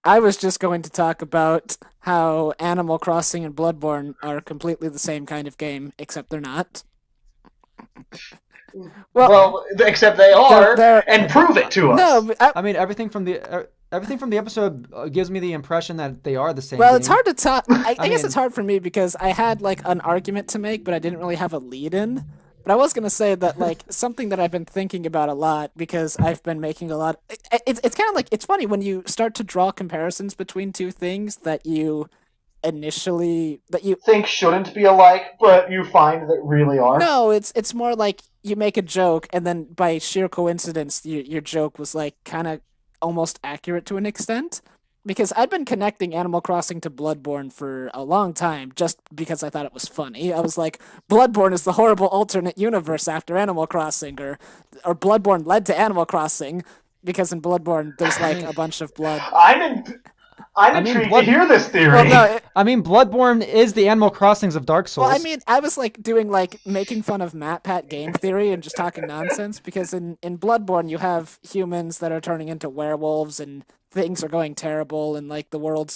I was just going to talk about how Animal Crossing and Bloodborne are completely the same kind of game, except they're not. Well, Well, except they are, they're and prove it to no. us. I mean, everything from the episode gives me the impression that they are the same Well, it's game. hard to talk. I guess mean, it's hard for me because I had like an argument to make, but I didn't really have a lead in. But I was gonna say that like something that I've been thinking about a lot because I've been making a lot. It's kind of like it's funny when you start to draw comparisons between two things that you initially that you Think shouldn't be alike, but you find that really are. no, it's more like you make a joke and then by sheer coincidence your joke was like kind of almost accurate to an extent. Because I'd been connecting Animal Crossing to Bloodborne for a long time just because I thought it was funny. I was like, Bloodborne is the horrible alternate universe after Animal Crossing, or Bloodborne led to Animal Crossing because in Bloodborne there's like a bunch of blood. I'm intrigued to hear this theory. Well, no, I mean, Bloodborne is the Animal Crossings of Dark Souls. well, I mean, I was like doing like making fun of MatPat game theory and just talking nonsense because in Bloodborne you have humans that are turning into werewolves and things are going terrible and like the world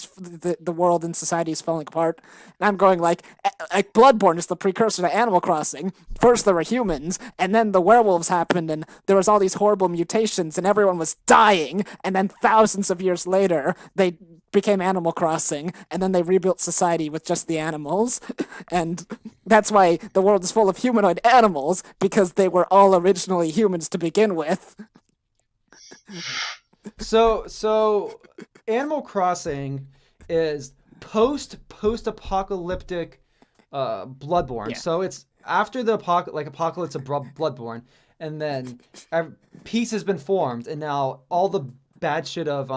and society is falling apart. And I'm going like Bloodborne is the precursor to Animal Crossing. First there were humans and then the werewolves happened and there was all these horrible mutations and everyone was dying and then thousands of years later they became Animal Crossing, and then they rebuilt society with just the animals, and that's why the world is full of humanoid animals because they were all originally humans to begin with. So Animal Crossing is post-apocalyptic Bloodborne. Yeah. So it's after the apocalypse of Bloodborne, and then peace has been formed, and now all the bad shit of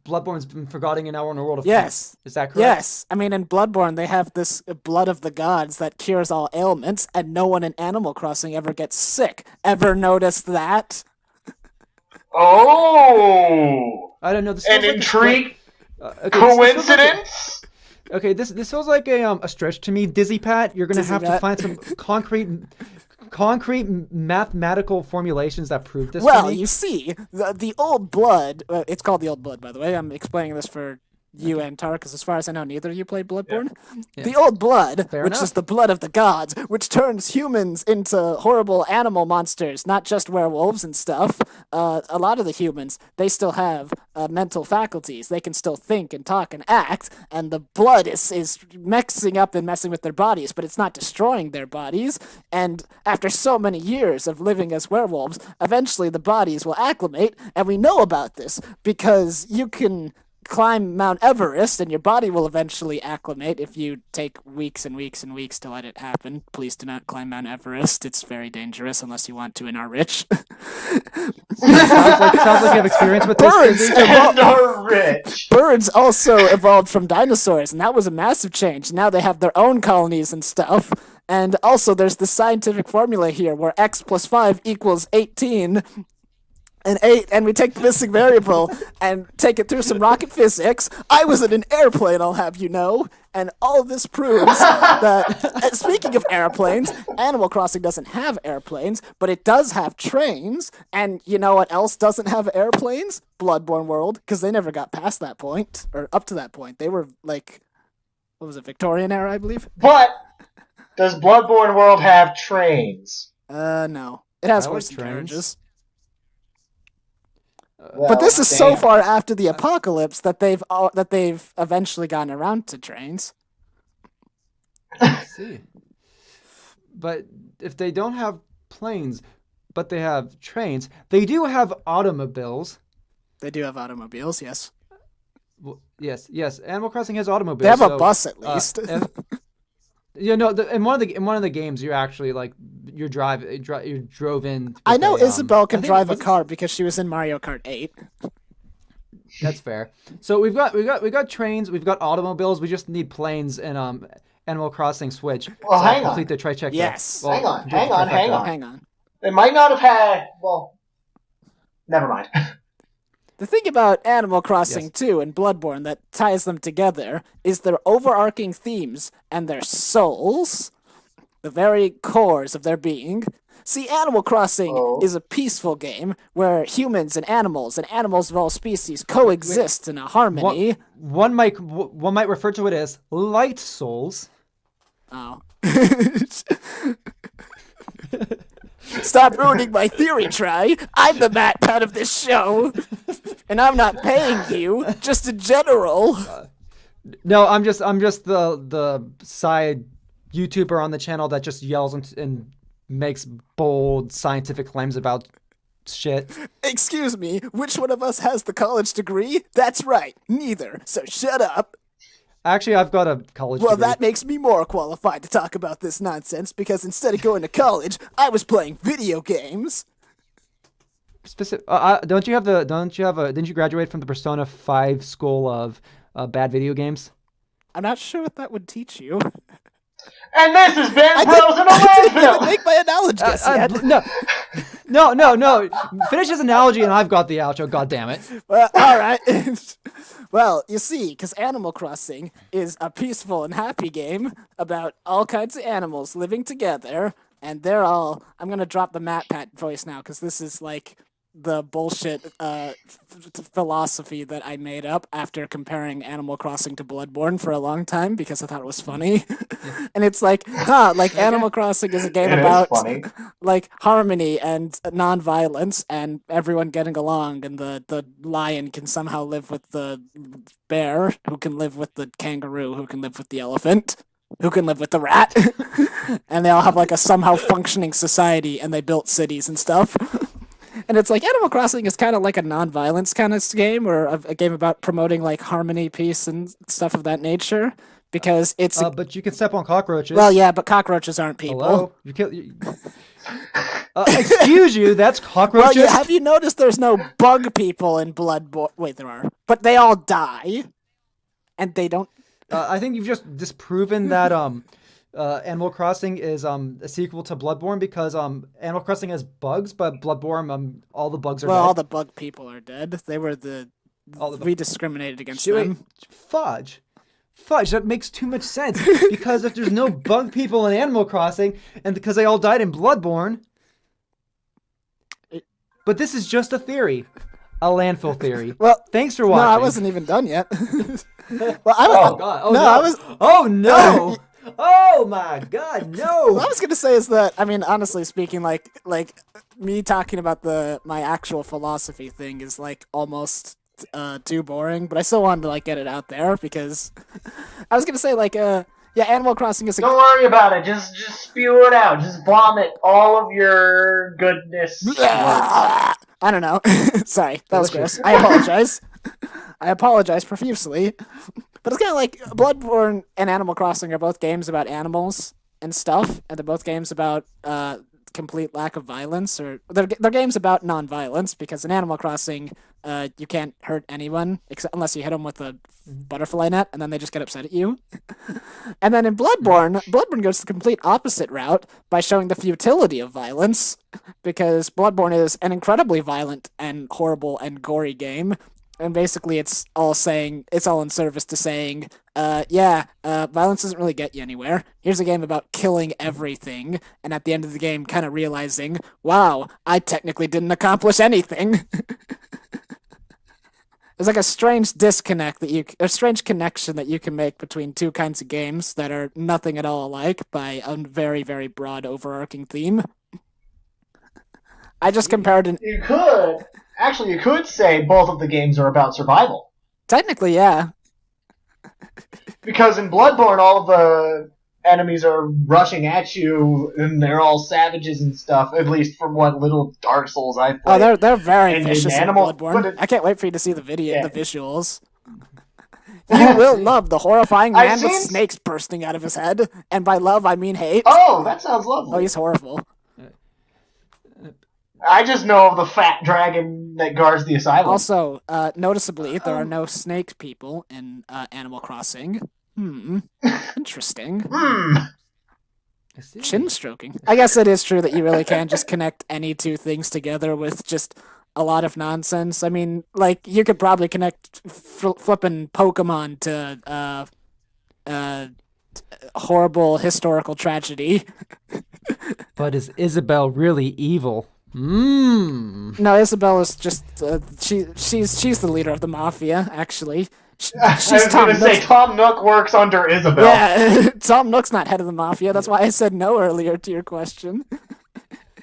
Bloodborne's been forgotten, and now we're in a world of Yes. peace. Is that correct? Yes, I mean in Bloodborne they have this blood of the gods that cures all ailments, and no one in Animal Crossing ever gets sick. Ever noticed that? Oh, I don't know. This an feels like intrigue. okay, this feels like Coincidence? okay, this feels like a stretch to me, Dizzy Pat. You're gonna Dizzy have to Pat. find some concrete mathematical formulations that prove this. Well, to me. you see, the old blood, it's called the old blood, by the way. I'm explaining this for you and Tar, because as far as I know, neither of you played Bloodborne. Yeah. The old blood, Fair which enough. is the blood of the gods, which turns humans into horrible animal monsters, not just werewolves and stuff. A lot of the humans, they still have mental faculties. They can still think and talk and act, and the blood is mixing up and messing with their bodies, but it's not destroying their bodies. And after so many years of living as werewolves, eventually the bodies will acclimate, and we know about this because you can climb Mount Everest and your body will eventually acclimate if you take weeks and weeks and weeks to let it happen. Please do not climb Mount Everest. It's very dangerous unless you want to and are rich. sounds like you have experience with this. Birds Dizzy. And are rich. Birds also evolved from dinosaurs, and that was a massive change. Now they have their own colonies and stuff. And also, there's this scientific formula here where x plus 5 equals 18, and we take the missing variable and take it through some rocket physics. I was in an airplane, I'll have you know, and all this proves that, speaking of airplanes, Animal Crossing doesn't have airplanes, but it does have trains, and you know what else doesn't have airplanes? Bloodborne World, because they never got past that point, or up to that point. They were, like, what was it, Victorian era, I believe? But does Bloodborne World have trains? No. It has I like horse and trains. carriages. Well, But this is so damn. far after the apocalypse that they've eventually gotten around to trains. I see. But if they don't have planes, but they have trains, they do have automobiles. They do have automobiles, yes. Well, yes. Animal Crossing has automobiles. They have a so, bus at least. You know, in one of the games, you're actually like you drove in. With I know a, Isabel I can think drive a was- car because she was in Mario Kart 8. That's fair. So we've got trains, we've got automobiles. We just need planes and Animal Crossing Switch. Well, to hang on. complete the trifecta. Yes. Hang on, complete hang the on, hang trifecta. on. Hang on. They might not have had. Well, never mind. The thing about Animal Crossing Yes. 2 and Bloodborne that ties them together is their overarching themes and their souls, the very cores of their being, See, Animal Crossing Oh. is a peaceful game where humans and animals of all species coexist in a harmony. One might refer to it as light souls. Oh. Stop ruining my theory, Try. I'm the MatPat of this show. And I'm not paying you, just in general. No, I'm just the side YouTuber on the channel that just yells and makes bold scientific claims about shit. Excuse me, which one of us has the college degree? That's right, neither. So shut up. Actually, I've got a college Well, degree. that makes me more qualified to talk about this nonsense because instead of going to college, I was playing video games. Didn't you graduate from the Persona 5 school of bad video games? I'm not sure what that would teach you. And this has been I Bros in a didn't even Landfill! make my analogy yet. No. Finish his analogy and I've got the outro. God damn it. Well, all right. Well, you see, because Animal Crossing is a peaceful and happy game about all kinds of animals living together, and they're all. I'm gonna drop the MatPat voice now because this is like the bullshit philosophy that I made up after comparing Animal Crossing to Bloodborne for a long time because I thought it was funny. And it's like, like Animal Crossing is a game It is about funny. like harmony and non-violence and everyone getting along, and the lion can somehow live with the bear, who can live with the kangaroo, who can live with the elephant, who can live with the rat. And they all have like a somehow functioning society, and they built cities and stuff. And it's like Animal Crossing is kind of like a non-violence kind of game, or a game about promoting like harmony, peace, and stuff of that nature. Because it's but you can step on cockroaches. well, yeah, but cockroaches aren't people. Hello? You kill. Excuse you. That's Well, cockroaches. yeah, have you noticed there's no bug people in Bloodborne? Wait, there are, but they all die, and they don't. I think you've just disproven that Animal Crossing is a sequel to Bloodborne because Animal Crossing has bugs, but Bloodborne all the bugs are Well, dead. all the bug people are dead. They were we discriminated against them. Fudge, that makes too much sense because if there's no bug people in Animal Crossing and because they all died in Bloodborne. But this is just a theory. A landfill theory. Well, thanks for no, watching. I wasn't even done yet. Well, Oh god. Oh no. I was. Oh no. Oh my god, no. What I was gonna say is that, I mean, honestly speaking, like me talking about my actual philosophy thing is like almost too boring, but I still wanted to like get it out there because I was gonna say like yeah, Animal Crossing is a Don't worry about it. Just spew it out. Just vomit all of your goodness. I don't know. Sorry, that was gross. I apologize. I apologize profusely. But it's kind of like Bloodborne and Animal Crossing are both games about animals and stuff, and they're both games about complete lack of violence, or they're games about non-violence, because in Animal Crossing, you can't hurt anyone except unless you hit them with a butterfly net, and then they just get upset at you. And then in Bloodborne goes the complete opposite route by showing the futility of violence, because Bloodborne is an incredibly violent and horrible and gory game. And basically, it's all in service to saying, violence doesn't really get you anywhere. Here's a game about killing everything, and at the end of the game, kind of realizing, wow, I technically didn't accomplish anything. There's like a strange a strange connection that you can make between two kinds of games that are nothing at all alike by a very, very broad, overarching theme. I just compared an. You could say both of the games are about survival. Technically, yeah. Because in Bloodborne, all of the enemies are rushing at you, and they're all savages and stuff. At least from what little Dark Souls I've played. Oh, they're very And in vicious in Animal- Bloodborne. I can't wait for you to see the video, Yeah. the visuals. You will love the horrifying I've man with seen- snakes bursting out of his head, and by love I mean hate. Oh, that sounds Oh, lovely. he's horrible. I just know of the fat dragon that guards the asylum. Also, noticeably, there are no snake people in Animal Crossing. Interesting. I see. Chin stroking. I guess it is true that you really can just connect any two things together with just a lot of nonsense. I mean, like, you could probably connect flipping Pokemon to horrible historical tragedy. But is Isabel really evil? Mmm. No, Isabel is just she's the leader of the mafia. Actually, I she's was Tom gonna say Nook. Tom Nook works under Isabel. Yeah, Tom Nook's not head of the mafia. That's why I said no earlier to your question.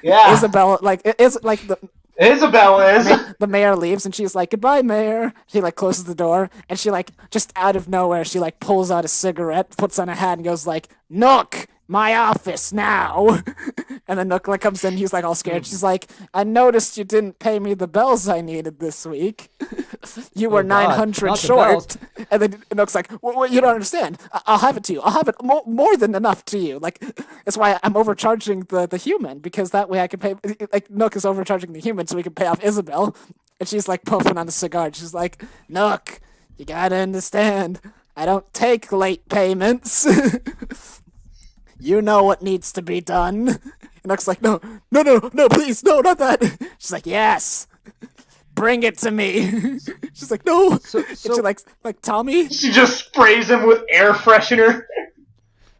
Yeah. Isabel, like, is like Isabel is. the mayor leaves and she's like, "Goodbye, mayor." She like closes the door and she like just out of nowhere she like pulls out a cigarette, puts on a hat, and goes like, "Nook, my office now." And then Nook like comes in, he's like all scared. She's like, "I noticed you didn't pay me the bells I needed this week. You were Oh, God, 900 not the short." And then Nook's like, well, "You don't understand. I'll have it to you. I'll have it more than enough to you. Like, that's why I'm overcharging the human, because that way I can pay." Like, Nook is overcharging the human so we can pay off Isabel. And she's like puffing on a cigar. And she's like, "Nook, you gotta understand. I don't take late payments. You know what needs to be done." And Nook's like, "No, please, no, not that." She's like, "Yes, bring it to me." She's like, "No." So And she like Tommy. She just sprays him with air freshener.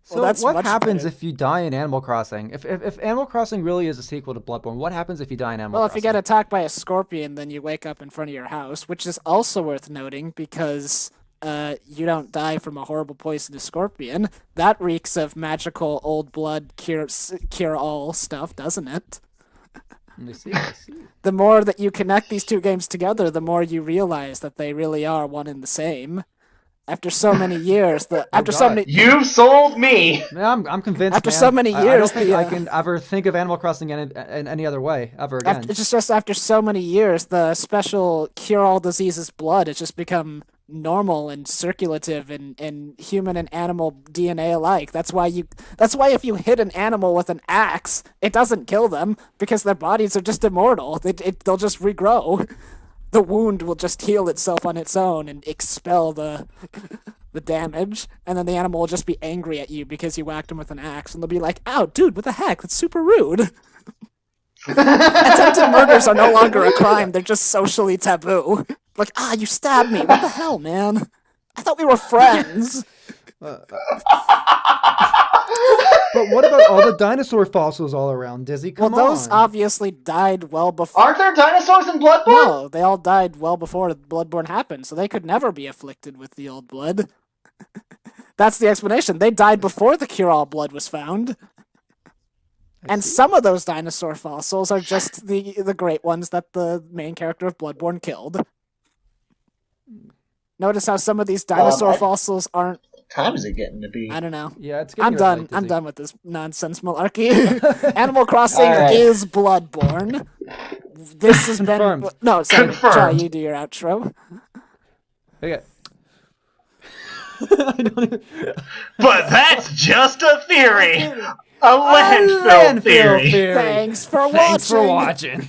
So that's what much happens better. if you die in Animal Crossing? If Animal Crossing really is a sequel to Bloodborne, what happens if you die in Animal Well, if Crossing? you get attacked by a scorpion, then you wake up in front of your house, which is also worth noting because you don't die from a horrible poisonous scorpion. That reeks of magical old blood cure all stuff, doesn't it? I see. I see. The more that you connect these two games together, the more you realize that they really are one and the same. After so many years, God. You sold me. Yeah, I'm convinced. After man. so many I don't years, think the, I can ever think of Animal Crossing in any other way ever again. it's just after so many years, the special cure all diseases blood has just become normal and circulative in human and animal DNA alike. That's why if you hit an animal with an axe, it doesn't kill them because their bodies are just immortal. They'll just regrow. The wound will just heal itself on its own and expel the damage, and then the animal will just be angry at you because you whacked him with an axe, and they'll be like, "Ow, dude, what the heck? That's super rude." Attempted murders are no longer a crime; they're just socially taboo. Like, you stabbed me. What the hell, man? I thought we were friends. But what about all the dinosaur fossils all around, Dizzy? Come Well, those on. obviously died well before. Aren't there dinosaurs in Bloodborne? No, they all died well before Bloodborne happened, so they could never be afflicted with the old blood. That's the explanation. They died before the cure-all blood was found. And some of those dinosaur fossils are just the great ones that the main character of Bloodborne killed. Notice how some of these dinosaur fossils aren't. What time is it getting to be? I don't know. Yeah, it's getting I'm really done. late, I'm Dizzy. done with this nonsense malarkey. Animal Crossing Alright. is Bloodborne. This has been Confirmed. no. Sorry, Confirmed. Jai, you do your outro. Okay. I don't even... But that's just a theory. A landfill theory. Thanks for watching. Thanks for watching.